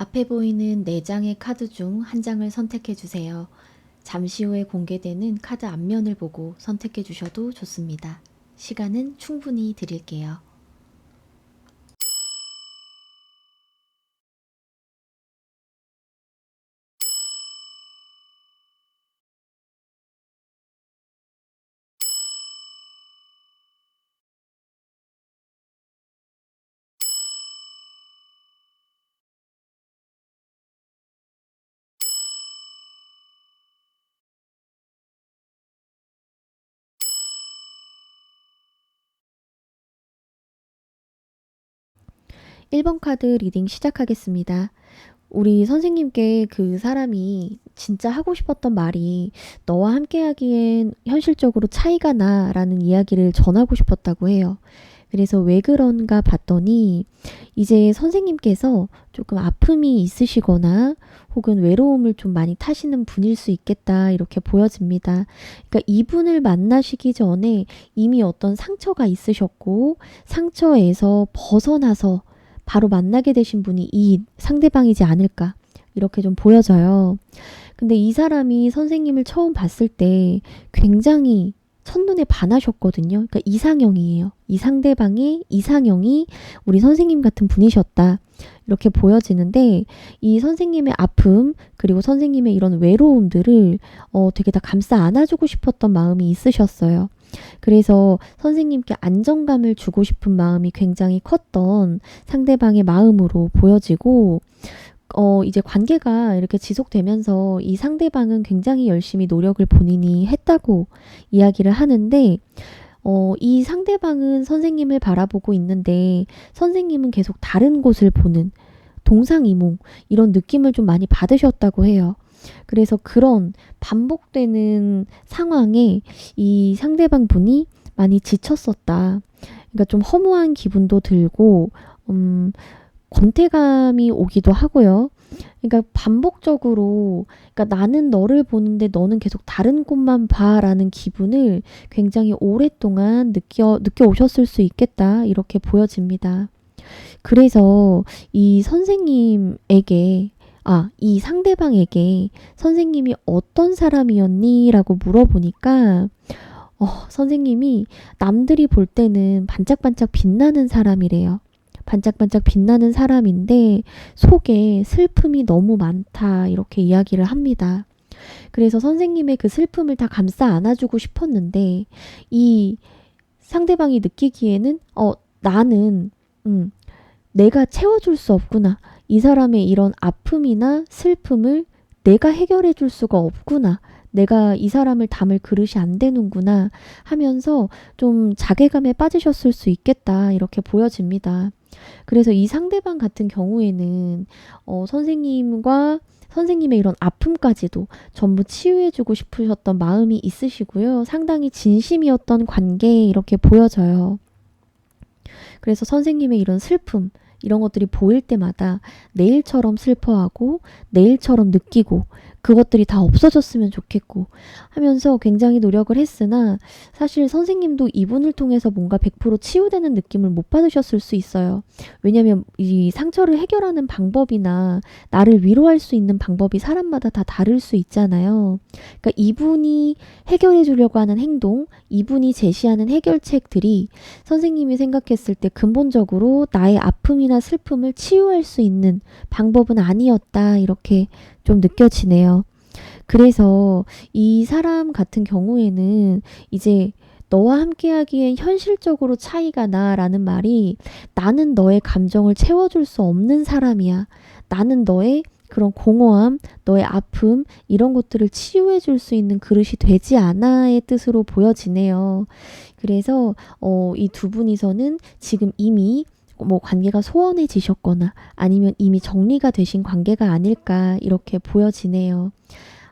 앞에 보이는 4장의 카드 중 한 장을 선택해 주세요. 잠시 후에 공개되는 카드 앞면을 보고 선택해 주셔도 좋습니다. 시간은 충분히 드릴게요. 1번 카드 리딩 시작하겠습니다. 우리 선생님께 그 사람이 진짜 하고 싶었던 말이 너와 함께 하기엔 현실적으로 차이가 나 라는 이야기를 전하고 싶었다고 해요. 그래서 왜 그런가 봤더니 이제 선생님께서 조금 아픔이 있으시거나 혹은 외로움을 좀 많이 타시는 분일 수 있겠다 이렇게 보여집니다. 그러니까 이분을 만나시기 전에 이미 어떤 상처가 있으셨고 상처에서 벗어나서 바로 만나게 되신 분이 이 상대방이지 않을까 이렇게 좀 보여져요. 근데 이 사람이 선생님을 처음 봤을 때 굉장히 첫눈에 반하셨거든요. 그러니까 이상형이에요. 이 상대방의 이상형이 우리 선생님 같은 분이셨다. 이렇게 보여지는데 이 선생님의 아픔 그리고 선생님의 이런 외로움들을 되게 다 감싸 안아주고 싶었던 마음이 있으셨어요. 그래서 선생님께 안정감을 주고 싶은 마음이 굉장히 컸던 상대방의 마음으로 보여지고 이제 관계가 이렇게 지속되면서 이 상대방은 굉장히 열심히 노력을 본인이 했다고 이야기를 하는데 이 상대방은 선생님을 바라보고 있는데 선생님은 계속 다른 곳을 보는 동상이몽 이런 느낌을 좀 많이 받으셨다고 해요. 그래서 그런 반복되는 상황에 이 상대방 분이 많이 지쳤었다. 그러니까 좀 허무한 기분도 들고 권태감이 오기도 하고요. 그러니까 반복적으로 그러니까 나는 너를 보는데 너는 계속 다른 곳만 봐라는 기분을 굉장히 오랫동안 느껴 오셨을 수 있겠다 이렇게 보여집니다. 그래서 이 선생님에게 이 상대방에게 선생님이 어떤 사람이었니? 라고 물어보니까 선생님이 남들이 볼 때는 반짝반짝 빛나는 사람이래요. 반짝반짝 빛나는 사람인데 속에 슬픔이 너무 많다 이렇게 이야기를 합니다. 그래서 선생님의 그 슬픔을 다 감싸 안아주고 싶었는데 이 상대방이 느끼기에는 나는 내가 채워줄 수 없구나. 이 사람의 이런 아픔이나 슬픔을 내가 해결해 줄 수가 없구나. 내가 이 사람을 담을 그릇이 안 되는구나 하면서 좀 자괴감에 빠지셨을 수 있겠다 이렇게 보여집니다. 그래서 이 상대방 같은 경우에는 선생님과 선생님의 이런 아픔까지도 전부 치유해주고 싶으셨던 마음이 있으시고요. 상당히 진심이었던 관계 이렇게 보여져요. 그래서 선생님의 이런 슬픔 이런 것들이 보일 때마다 내일처럼 슬퍼하고 내일처럼 느끼고 그것들이 다 없어졌으면 좋겠고 하면서 굉장히 노력을 했으나 사실 선생님도 이분을 통해서 뭔가 100% 치유되는 느낌을 못 받으셨을 수 있어요. 왜냐하면 이 상처를 해결하는 방법이나 나를 위로할 수 있는 방법이 사람마다 다 다를 수 있잖아요. 그러니까 이분이 해결해 주려고 하는 행동, 이분이 제시하는 해결책들이 선생님이 생각했을 때 근본적으로 나의 아픔이나 슬픔을 치유할 수 있는 방법은 아니었다 이렇게 좀 느껴지네요. 그래서 이 사람 같은 경우에는 이제 너와 함께 하기엔 현실적으로 차이가 나라는 말이 나는 너의 감정을 채워줄 수 없는 사람이야. 나는 너의 그런 공허함, 너의 아픔 이런 것들을 치유해 줄 수 있는 그릇이 되지 않아의 뜻으로 보여지네요. 그래서 이 두 분이서는 지금 이미 뭐 관계가 소원해지셨거나 아니면 이미 정리가 되신 관계가 아닐까 이렇게 보여지네요.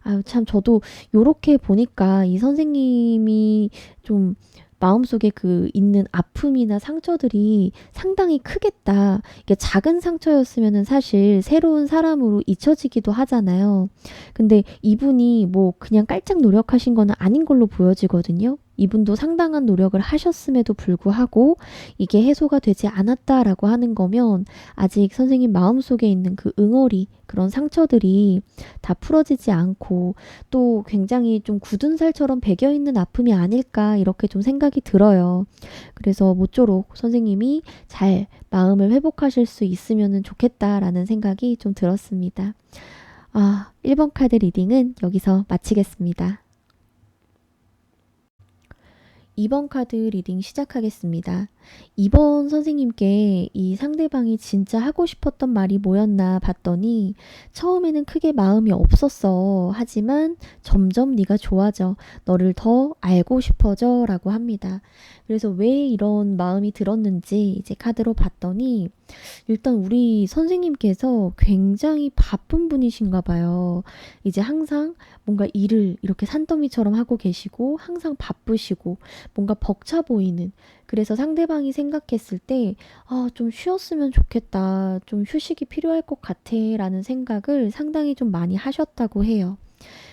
아유, 참 저도 요렇게 보니까 이 선생님이 좀 마음속에 그 있는 아픔이나 상처들이 상당히 크겠다. 이게 작은 상처였으면은 사실 새로운 사람으로 잊혀지기도 하잖아요. 근데 이분이 뭐 그냥 깔짝 노력하신 거는 아닌 걸로 보여지거든요. 이분도 상당한 노력을 하셨음에도 불구하고 이게 해소가 되지 않았다라고 하는 거면 아직 선생님 마음속에 있는 그 응어리, 그런 상처들이 다 풀어지지 않고 또 굉장히 좀 굳은 살처럼 배겨있는 아픔이 아닐까 이렇게 좀 생각이 들어요. 그래서 모쪼록 선생님이 잘 마음을 회복하실 수 있으면 좋겠다라는 생각이 좀 들었습니다. 1번 카드 리딩은 여기서 마치겠습니다. 2번 카드 리딩 시작하겠습니다. 2번 선생님께 이 상대방이 진짜 하고 싶었던 말이 뭐였나 봤더니 처음에는 크게 마음이 없었어. 하지만 점점 네가 좋아져. 너를 더 알고 싶어져 라고 합니다. 그래서 왜 이런 마음이 들었는지 이제 카드로 봤더니 일단 우리 선생님께서 굉장히 바쁜 분이신가 봐요. 이제 항상 뭔가 일을 이렇게 산더미처럼 하고 계시고 항상 바쁘시고 뭔가 벅차 보이는, 그래서 상대방이 생각했을 때 좀 쉬었으면 좋겠다. 좀 휴식이 필요할 것 같아. 라는 생각을 상당히 좀 많이 하셨다고 해요.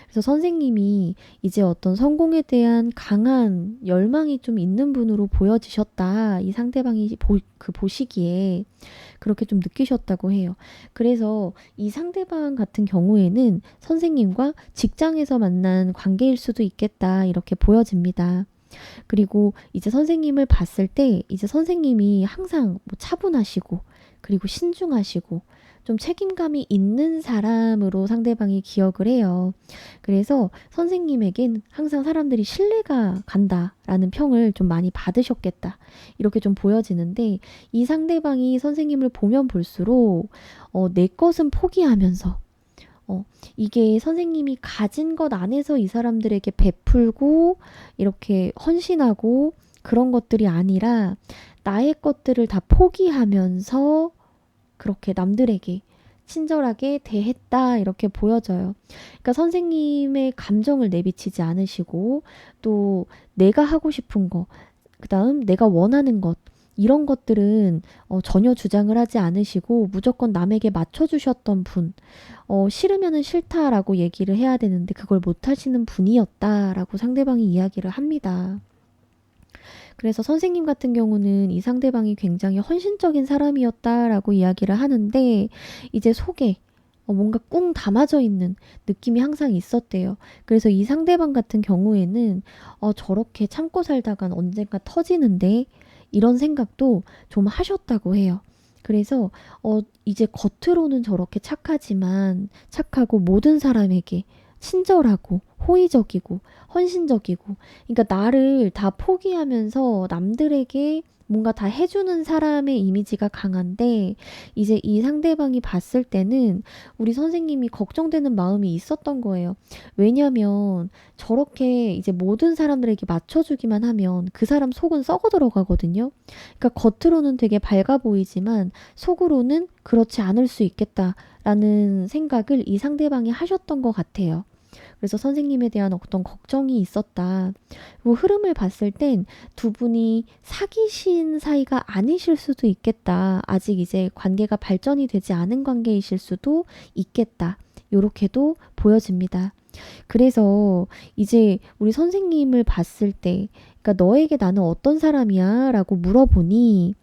그래서 선생님이 이제 어떤 성공에 대한 강한 열망이 좀 있는 분으로 보여지셨다. 이 상대방이 보시기에 그렇게 좀 느끼셨다고 해요. 그래서 이 상대방 같은 경우에는 선생님과 직장에서 만난 관계일 수도 있겠다. 이렇게 보여집니다. 그리고 이제 선생님을 봤을 때 이제 선생님이 항상 뭐 차분하시고 그리고 신중하시고 좀 책임감이 있는 사람으로 상대방이 기억을 해요. 그래서 선생님에겐 항상 사람들이 신뢰가 간다라는 평을 좀 많이 받으셨겠다. 이렇게 좀 보여지는데 이 상대방이 선생님을 보면 볼수록 내 것은 포기하면서 이게 선생님이 가진 것 안에서 이 사람들에게 베풀고 이렇게 헌신하고 그런 것들이 아니라 나의 것들을 다 포기하면서 그렇게 남들에게 친절하게 대했다 이렇게 보여져요. 그러니까 선생님의 감정을 내비치지 않으시고 또 내가 하고 싶은 거, 그다음 내가 원하는 것 이런 것들은 전혀 주장을 하지 않으시고 무조건 남에게 맞춰주셨던 분, 싫으면은 싫다라고 얘기를 해야 되는데 그걸 못하시는 분이었다라고 상대방이 이야기를 합니다. 그래서 선생님 같은 경우는 이 상대방이 굉장히 헌신적인 사람이었다라고 이야기를 하는데 이제 속에 뭔가 꿍 담아져 있는 느낌이 항상 있었대요. 그래서 이 상대방 같은 경우에는 저렇게 참고 살다간 언젠가 터지는데 이런 생각도 좀 하셨다고 해요. 그래서 이제 겉으로는 저렇게 착하고 모든 사람에게 친절하고 호의적이고 헌신적이고, 그러니까 나를 다 포기하면서 남들에게 뭔가 다 해주는 사람의 이미지가 강한데 이제 이 상대방이 봤을 때는 우리 선생님이 걱정되는 마음이 있었던 거예요. 왜냐면 저렇게 이제 모든 사람들에게 맞춰주기만 하면 그 사람 속은 썩어 들어가거든요. 그러니까 겉으로는 되게 밝아 보이지만 속으로는 그렇지 않을 수 있겠다라는 생각을 이 상대방이 하셨던 것 같아요. 그래서 선생님에 대한 어떤 걱정이 있었다. 그 흐름을 봤을 땐 두 분이 사귀신 사이가 아니실 수도 있겠다. 아직 이제 관계가 발전이 되지 않은 관계이실 수도 있겠다. 요렇게도 보여집니다. 그래서 이제 우리 선생님을 봤을 때, 그러니까 너에게 나는 어떤 사람이야? 라고 물어보니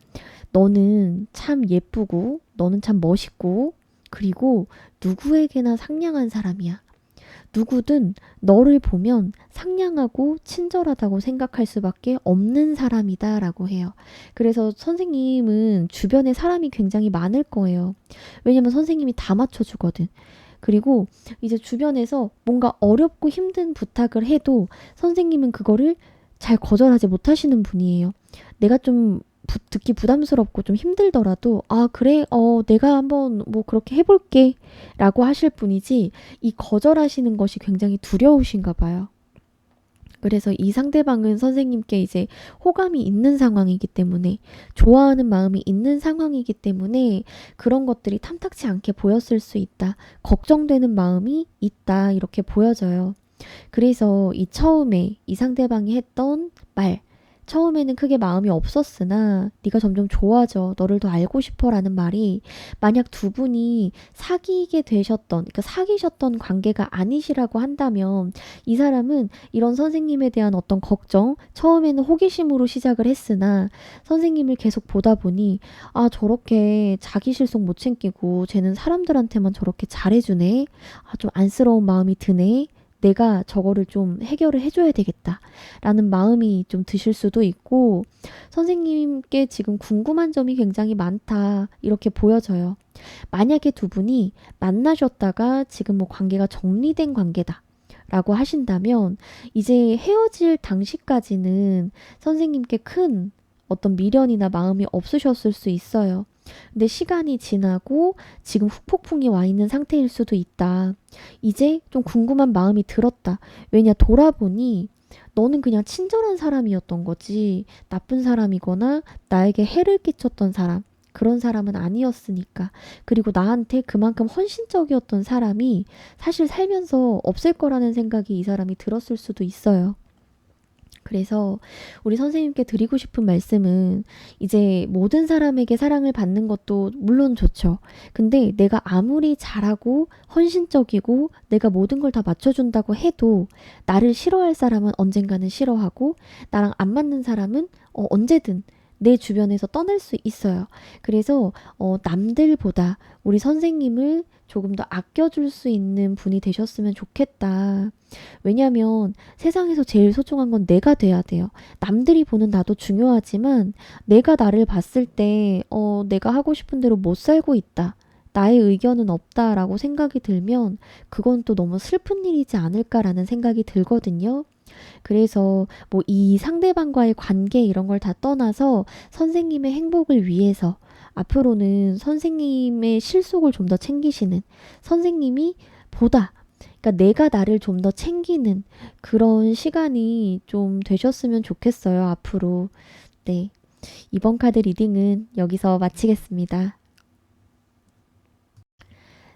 너는 참 예쁘고 너는 참 멋있고 그리고 누구에게나 상냥한 사람이야. 누구든 너를 보면 상냥하고 친절하다고 생각할 수밖에 없는 사람이다 라고 해요. 그래서 선생님은 주변에 사람이 굉장히 많을 거예요. 왜냐면 선생님이 다 맞춰주거든. 그리고 이제 주변에서 뭔가 어렵고 힘든 부탁을 해도 선생님은 그거를 잘 거절하지 못하시는 분이에요. 내가 좀 듣기 부담스럽고 좀 힘들더라도 그래 내가 한번 뭐 그렇게 해볼게 라고 하실 분이지 이 거절하시는 것이 굉장히 두려우신가 봐요. 그래서 이 상대방은 선생님께 이제 호감이 있는 상황이기 때문에 좋아하는 마음이 있는 상황이기 때문에 그런 것들이 탐탁치 않게 보였을 수 있다. 걱정되는 마음이 있다. 이렇게 보여져요. 그래서 이 처음에 이 상대방이 했던 말, 처음에는 크게 마음이 없었으나 네가 점점 좋아져. 너를 더 알고 싶어라는 말이 만약 두 분이 사귀게 되셨던, 그러니까 사귀셨던 관계가 아니시라고 한다면 이 사람은 이런 선생님에 대한 어떤 걱정, 처음에는 호기심으로 시작을 했으나 선생님을 계속 보다 보니 아, 저렇게 자기 실속 못 챙기고 쟤는 사람들한테만 저렇게 잘해주네. 아, 좀 안쓰러운 마음이 드네. 내가 저거를 좀 해결을 해줘야 되겠다. 라는 마음이 좀 드실 수도 있고, 선생님께 지금 궁금한 점이 굉장히 많다. 이렇게 보여져요. 만약에 두 분이 만나셨다가 지금 뭐 관계가 정리된 관계다. 라고 하신다면, 이제 헤어질 당시까지는 선생님께 큰 어떤 미련이나 마음이 없으셨을 수 있어요. 근데 시간이 지나고 지금 후폭풍이 와 있는 상태일 수도 있다. 이제 좀 궁금한 마음이 들었다. 왜냐, 돌아보니 너는 그냥 친절한 사람이었던 거지. 나쁜 사람이거나 나에게 해를 끼쳤던 사람. 그런 사람은 아니었으니까. 그리고 나한테 그만큼 헌신적이었던 사람이 사실 살면서 없을 거라는 생각이 이 사람이 들었을 수도 있어요. 그래서 우리 선생님께 드리고 싶은 말씀은 이제 모든 사람에게 사랑을 받는 것도 물론 좋죠. 근데 내가 아무리 잘하고 헌신적이고 내가 모든 걸 다 맞춰준다고 해도 나를 싫어할 사람은 언젠가는 싫어하고 나랑 안 맞는 사람은 언제든 내 주변에서 떠날 수 있어요. 그래서 남들보다 우리 선생님을 조금 더 아껴줄 수 있는 분이 되셨으면 좋겠다. 왜냐면 세상에서 제일 소중한 건 내가 돼야 돼요. 남들이 보는 나도 중요하지만 내가 나를 봤을 때 내가 하고 싶은 대로 못 살고 있다. 나의 의견은 없다라고 생각이 들면 그건 또 너무 슬픈 일이지 않을까라는 생각이 들거든요. 그래서 뭐 이 상대방과의 관계 이런 걸 다 떠나서 선생님의 행복을 위해서 앞으로는 선생님의 실속을 좀 더 챙기시는 선생님이 보다 그러니까 내가 나를 좀 더 챙기는 그런 시간이 좀 되셨으면 좋겠어요, 앞으로. 네. 이번 카드 리딩은 여기서 마치겠습니다.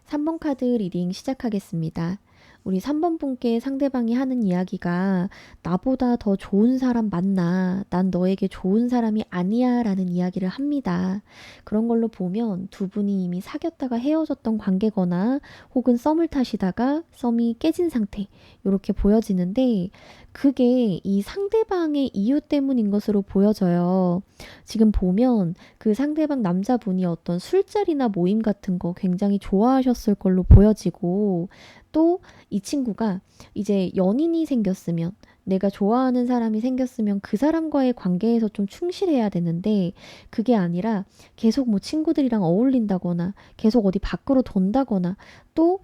3번 카드 리딩 시작하겠습니다. 우리 3번 분께 상대방이 하는 이야기가 나보다 더 좋은 사람 맞나? 난 너에게 좋은 사람이 아니야 라는 이야기를 합니다. 그런 걸로 보면 두 분이 이미 사귀었다가 헤어졌던 관계거나 혹은 썸을 타시다가 썸이 깨진 상태 이렇게 보여지는데 그게 이 상대방의 이유 때문인 것으로 보여져요. 지금 보면 그 상대방 남자분이 어떤 술자리나 모임 같은 거 굉장히 좋아하셨을 걸로 보여지고 또 이 친구가 이제 연인이 생겼으면 내가 좋아하는 사람이 생겼으면 그 사람과의 관계에서 좀 충실해야 되는데 그게 아니라 계속 뭐 친구들이랑 어울린다거나 계속 어디 밖으로 돈다거나 또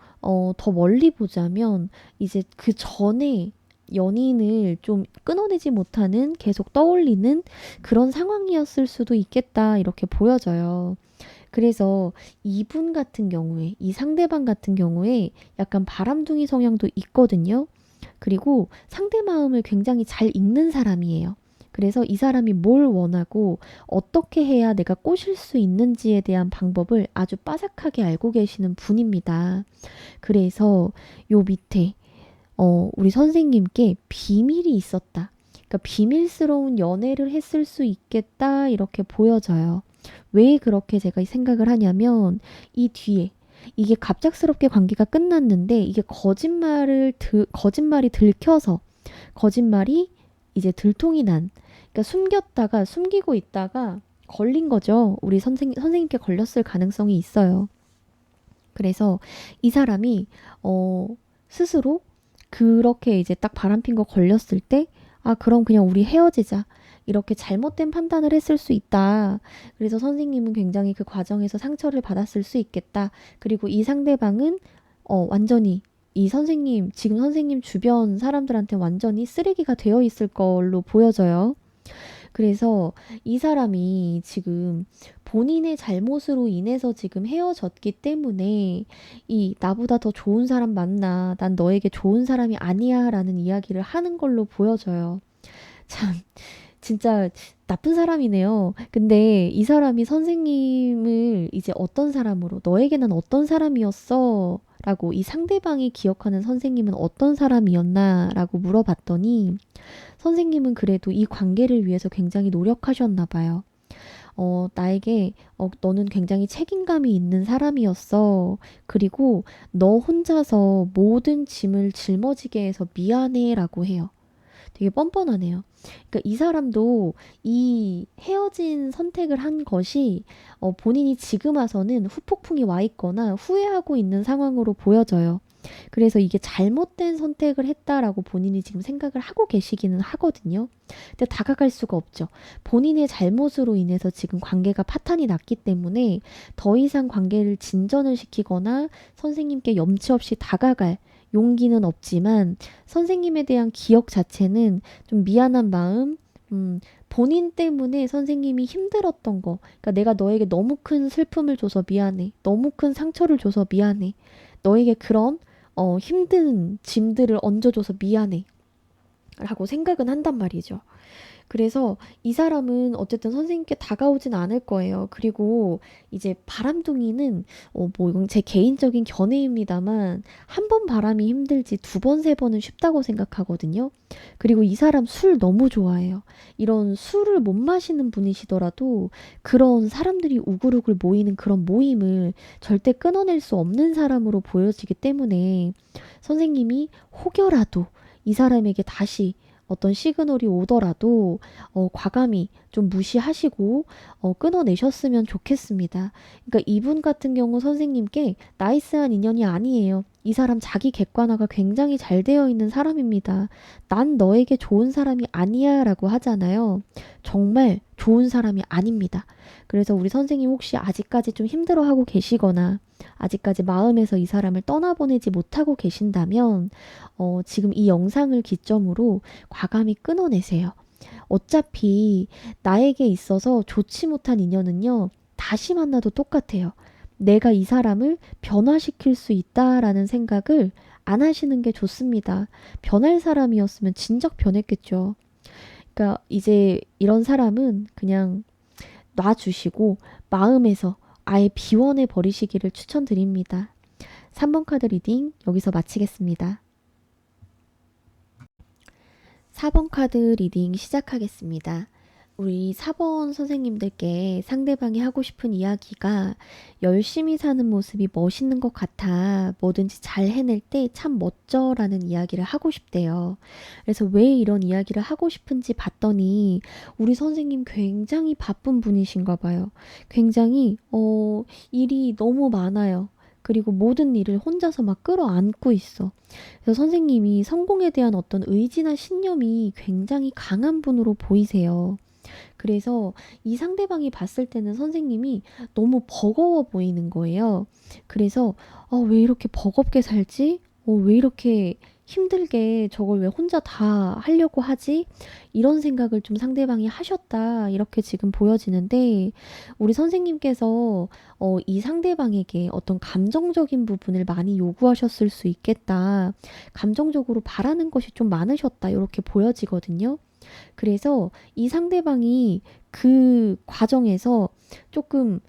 더 멀리 보자면 이제 그 전에 연인을 좀 끊어내지 못하는 계속 떠올리는 그런 상황이었을 수도 있겠다 이렇게 보여져요. 그래서 이분 같은 경우에, 이 상대방 같은 경우에 약간 바람둥이 성향도 있거든요. 그리고 상대 마음을 굉장히 잘 읽는 사람이에요. 그래서 이 사람이 뭘 원하고 어떻게 해야 내가 꼬실 수 있는지에 대한 방법을 아주 빠삭하게 알고 계시는 분입니다. 그래서 요 밑에 우리 선생님께 비밀이 있었다. 그러니까 비밀스러운 연애를 했을 수 있겠다 이렇게 보여져요. 왜 그렇게 제가 생각을 하냐면 이 뒤에 이게 갑작스럽게 관계가 끝났는데 이게 거짓말이 들켜서 거짓말이 이제 들통이 난 그러니까 숨기고 있다가 걸린 거죠. 우리 선생님께 걸렸을 가능성이 있어요. 그래서 이 사람이 스스로 그렇게 이제 딱 바람핀 거 걸렸을 때, 아, 그럼 그냥 우리 헤어지자. 이렇게 잘못된 판단을 했을 수 있다. 그래서 선생님은 굉장히 그 과정에서 상처를 받았을 수 있겠다. 그리고 이 상대방은, 완전히 지금 선생님 주변 사람들한테 완전히 쓰레기가 되어 있을 걸로 보여져요. 그래서 이 사람이 지금 본인의 잘못으로 인해서 지금 헤어졌기 때문에 이 나보다 더 좋은 사람 맞나? 난 너에게 좋은 사람이 아니야 라는 이야기를 하는 걸로 보여져요. 참, 진짜 나쁜 사람이네요. 근데 이 사람이 선생님을 이제 어떤 사람으로, 너에게는 어떤 사람이었어? 라고 이 상대방이 기억하는 선생님은 어떤 사람이었나? 라고 물어봤더니 선생님은 그래도 이 관계를 위해서 굉장히 노력하셨나 봐요. 나에게, 너는 굉장히 책임감이 있는 사람이었어. 그리고 너 혼자서 모든 짐을 짊어지게 해서 미안해. 라고 해요. 되게 뻔뻔하네요. 그러니까 이 사람도 이 헤어진 선택을 한 것이 본인이 지금 와서는 후폭풍이 와 있거나 후회하고 있는 상황으로 보여져요. 그래서 이게 잘못된 선택을 했다라고 본인이 지금 생각을 하고 계시기는 하거든요. 근데 다가갈 수가 없죠. 본인의 잘못으로 인해서 지금 관계가 파탄이 났기 때문에 더 이상 관계를 진전을 시키거나 선생님께 염치 없이 다가갈 용기는 없지만 선생님에 대한 기억 자체는 좀 미안한 마음, 본인 때문에 선생님이 힘들었던 거, 그러니까 내가 너에게 너무 큰 슬픔을 줘서 미안해. 너무 큰 상처를 줘서 미안해. 너에게 그런 힘든 짐들을 얹어줘서 미안해. 라고 생각은 한단 말이죠. 그래서 이 사람은 어쨌든 선생님께 다가오진 않을 거예요. 그리고 이제 바람둥이는 뭐 이건 제 개인적인 견해입니다만 한 번 바람이 힘들지 두 번, 세 번은 쉽다고 생각하거든요. 그리고 이 사람 술 너무 좋아해요. 이런 술을 못 마시는 분이시더라도 그런 사람들이 우글우글 모이는 그런 모임을 절대 끊어낼 수 없는 사람으로 보여지기 때문에 선생님이 혹여라도 이 사람에게 다시 어떤 시그널이 오더라도 과감히 좀 무시하시고 끊어내셨으면 좋겠습니다. 그러니까 이분 같은 경우 선생님께 나이스한 인연이 아니에요. 이 사람 자기 객관화가 굉장히 잘 되어 있는 사람입니다. 난 너에게 좋은 사람이 아니야 라고 하잖아요. 정말 좋은 사람이 아닙니다. 그래서 우리 선생님 혹시 아직까지 좀 힘들어하고 계시거나 아직까지 마음에서 이 사람을 떠나보내지 못하고 계신다면 지금 이 영상을 기점으로 과감히 끊어내세요. 어차피 나에게 있어서 좋지 못한 인연은요, 다시 만나도 똑같아요. 내가 이 사람을 변화시킬 수 있다라는 생각을 안 하시는 게 좋습니다. 변할 사람이었으면 진작 변했겠죠. 그러니까 이제 이런 사람은 그냥 놔주시고 마음에서 아예 비워내 버리시기를 추천드립니다. 3번 카드 리딩 여기서 마치겠습니다. 4번 카드 리딩 시작하겠습니다. 우리 4번 선생님들께 상대방이 하고 싶은 이야기가 열심히 사는 모습이 멋있는 것 같아. 뭐든지 잘 해낼 때 참 멋져라는 이야기를 하고 싶대요. 그래서 왜 이런 이야기를 하고 싶은지 봤더니 우리 선생님 굉장히 바쁜 분이신가 봐요. 굉장히 일이 너무 많아요. 그리고 모든 일을 혼자서 막 끌어안고 있어. 그래서 선생님이 성공에 대한 어떤 의지나 신념이 굉장히 강한 분으로 보이세요. 그래서 이 상대방이 봤을 때는 선생님이 너무 버거워 보이는 거예요. 그래서 왜 이렇게 버겁게 살지? 왜 이렇게 힘들게 저걸 왜 혼자 다 하려고 하지? 이런 생각을 좀 상대방이 하셨다. 이렇게 지금 보여지는데 우리 선생님께서 이 상대방에게 어떤 감정적인 부분을 많이 요구하셨을 수 있겠다. 감정적으로 바라는 것이 좀 많으셨다. 이렇게 보여지거든요. 그래서 이 상대방이 그 과정에서 조금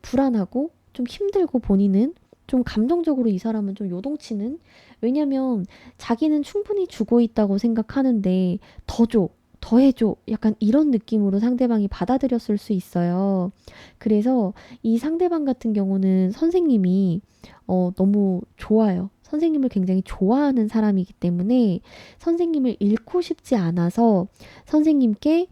불안하고 좀 힘들고 본인은 좀 감정적으로 이 사람은 좀 요동치는 왜냐면 자기는 충분히 주고 있다고 생각하는데 더 줘, 더 해줘 약간 이런 느낌으로 상대방이 받아들였을 수 있어요. 그래서 이 상대방 같은 경우는 선생님이 너무 좋아요. 선생님을 굉장히 좋아하는 사람이기 때문에 선생님을 잃고 싶지 않아서 선생님께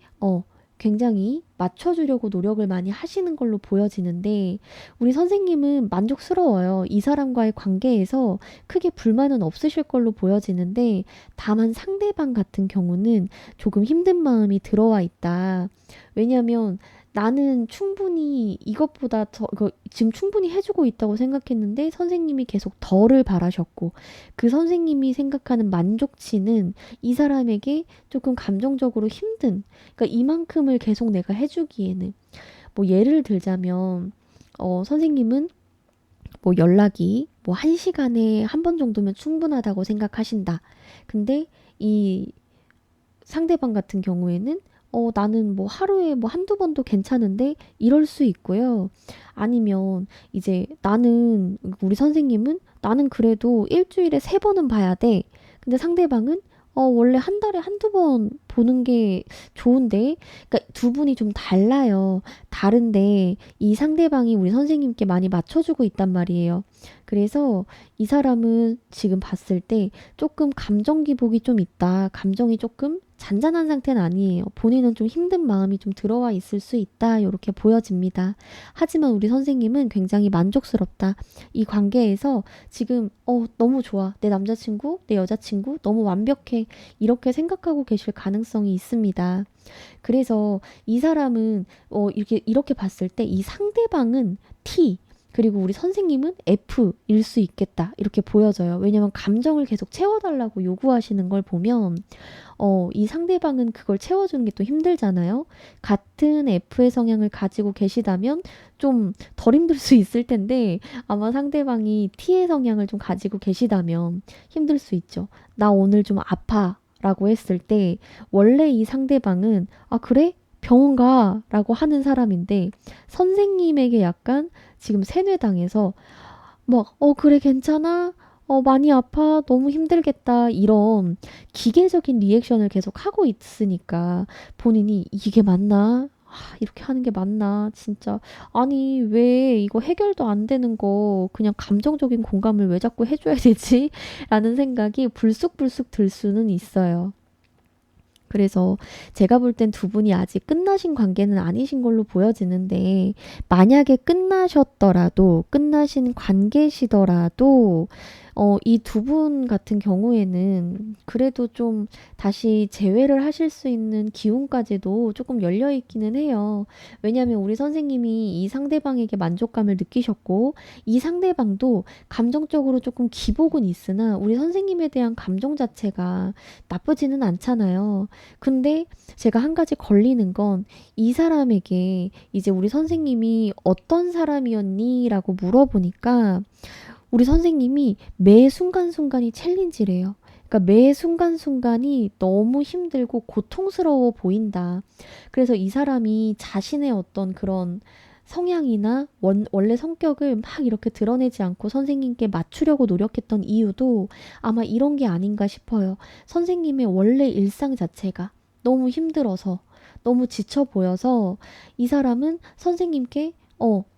굉장히 맞춰주려고 노력을 많이 하시는 걸로 보여지는데 우리 선생님은 만족스러워요. 이 사람과의 관계에서 크게 불만은 없으실 걸로 보여지는데 다만 상대방 같은 경우는 조금 힘든 마음이 들어와 있다. 왜냐하면 나는 충분히 이것보다 더 이거 지금 충분히 해주고 있다고 생각했는데 선생님이 계속 더를 바라셨고 그 선생님이 생각하는 만족치는 이 사람에게 조금 감정적으로 힘든 그러니까 이만큼을 계속 내가 해주기에는 뭐 예를 들자면 선생님은 뭐 연락이 뭐 1시간에 한 번 정도면 충분하다고 생각하신다. 근데 이 상대방 같은 경우에는 나는 뭐 하루에 뭐 한두 번도 괜찮은데 이럴 수 있고요. 아니면 이제 나는 우리 선생님은 나는 그래도 일주일에 세 번은 봐야 돼. 근데 상대방은 원래 한 달에 한두 번 보는 게 좋은데, 그러니까 두 분이 좀 달라요. 다른데 이 상대방이 우리 선생님께 많이 맞춰주고 있단 말이에요. 그래서 이 사람은 지금 봤을 때 조금 감정 기복이 좀 있다. 감정이 조금 잔잔한 상태는 아니에요. 본인은 좀 힘든 마음이 좀 들어와 있을 수 있다. 이렇게 보여집니다. 하지만 우리 선생님은 굉장히 만족스럽다. 이 관계에서 지금 너무 좋아. 내 남자친구, 내 여자친구 너무 완벽해. 이렇게 생각하고 계실 가능성이 있습니다. 그래서 이 사람은 이렇게 봤을 때 이 상대방은 T, 그리고 우리 선생님은 F일 수 있겠다. 이렇게 보여져요. 왜냐면 감정을 계속 채워달라고 요구하시는 걸 보면 이 상대방은 그걸 채워주는 게 또 힘들잖아요. 같은 F의 성향을 가지고 계시다면 좀 덜 힘들 수 있을 텐데 아마 상대방이 T의 성향을 좀 가지고 계시다면 힘들 수 있죠. 나 오늘 좀 아파 라고 했을 때 원래 이 상대방은 아 그래? 병원 가 라고 하는 사람인데 선생님에게 약간 지금 세뇌당해서 막 그래 괜찮아? 많이 아파? 너무 힘들겠다. 이런 기계적인 리액션을 계속 하고 있으니까 본인이 이게 맞나? 이렇게 하는 게 맞나? 진짜. 아니, 왜 이거 해결도 안 되는 거 그냥 감정적인 공감을 왜 자꾸 해줘야 되지? 라는 생각이 불쑥불쑥 들 수는 있어요. 그래서 제가 볼 땐 두 분이 아직 끝나신 관계는 아니신 걸로 보여지는데, 만약에 끝나셨더라도, 끝나신 관계시더라도, 이 두 분 같은 경우에는 그래도 좀 다시 재회를 하실 수 있는 기운까지도 조금 열려 있기는 해요. 왜냐하면 우리 선생님이 이 상대방에게 만족감을 느끼셨고, 이 상대방도 감정적으로 조금 기복은 있으나 우리 선생님에 대한 감정 자체가 나쁘지는 않잖아요. 근데 제가 한 가지 걸리는 건 이 사람에게 이제 우리 선생님이 어떤 사람이었니? 라고 물어보니까 우리 선생님이 매 순간순간이 챌린지래요. 그러니까 매 순간순간이 너무 힘들고 고통스러워 보인다. 그래서 이 사람이 자신의 어떤 그런 성향이나 원래 성격을 막 이렇게 드러내지 않고 선생님께 맞추려고 노력했던 이유도 아마 이런 게 아닌가 싶어요. 선생님의 원래 일상 자체가 너무 힘들어서, 너무 지쳐 보여서 이 사람은 선생님께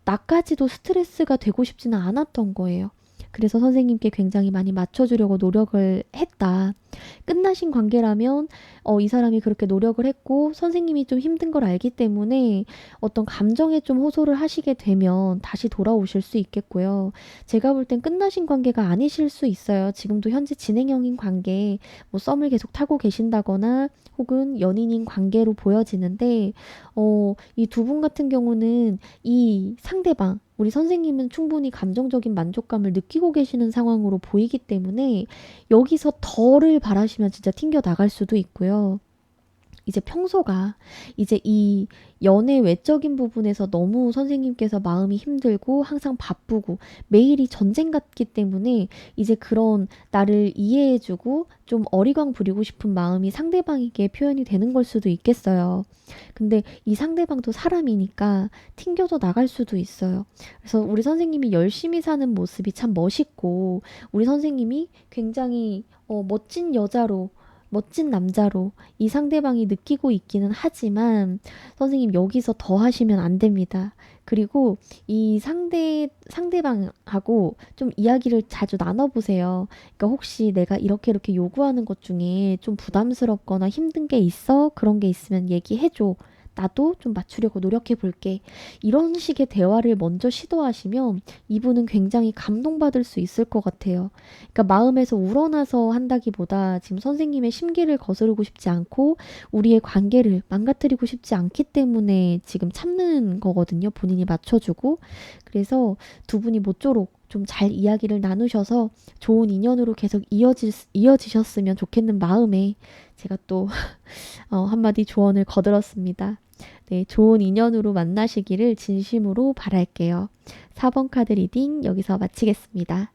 나까지도 스트레스가 되고 싶지는 않았던 거예요. 그래서 선생님께 굉장히 많이 맞춰주려고 노력을 했다. 끝나신 관계라면 이 사람이 그렇게 노력을 했고 선생님이 좀 힘든 걸 알기 때문에 어떤 감정에 좀 호소를 하시게 되면 다시 돌아오실 수 있겠고요. 제가 볼 땐 끝나신 관계가 아니실 수 있어요. 지금도 현재 진행형인 관계, 뭐 썸을 계속 타고 계신다거나 혹은 연인인 관계로 보여지는데 이 두 분 같은 경우는 이 상대방, 우리 선생님은 충분히 감정적인 만족감을 느끼고 계시는 상황으로 보이기 때문에 여기서 덜을 바라시면 진짜 튕겨 나갈 수도 있고요. 이제 평소가 이제 이 연애 외적인 부분에서 너무 선생님께서 마음이 힘들고 항상 바쁘고 매일이 전쟁 같기 때문에 이제 그런 나를 이해해주고 좀 어리광 부리고 싶은 마음이 상대방에게 표현이 되는 걸 수도 있겠어요. 근데 이 상대방도 사람이니까 튕겨져 나갈 수도 있어요. 그래서 우리 선생님이 열심히 사는 모습이 참 멋있고 우리 선생님이 굉장히 멋진 여자로 멋진 남자로 이 상대방이 느끼고 있기는 하지만 선생님 여기서 더 하시면 안 됩니다. 그리고 이 상대방하고 좀 이야기를 자주 나눠보세요. 그러니까 혹시 내가 이렇게 요구하는 것 중에 좀 부담스럽거나 힘든 게 있어? 그런 게 있으면 얘기해줘. 나도 좀 맞추려고 노력해 볼게. 이런 식의 대화를 먼저 시도하시면 이분은 굉장히 감동받을 수 있을 것 같아요. 그러니까 마음에서 우러나서 한다기보다 지금 선생님의 심기를 거스르고 싶지 않고 우리의 관계를 망가뜨리고 싶지 않기 때문에 지금 참는 거거든요. 본인이 맞춰주고. 그래서 두 분이 모쪼록 좀 잘 이야기를 나누셔서 좋은 인연으로 계속 이어지셨으면 좋겠는 마음에 제가 또 한마디 조언을 거들었습니다. 네, 좋은 인연으로 만나시기를 진심으로 바랄게요. 4번 카드 리딩 여기서 마치겠습니다.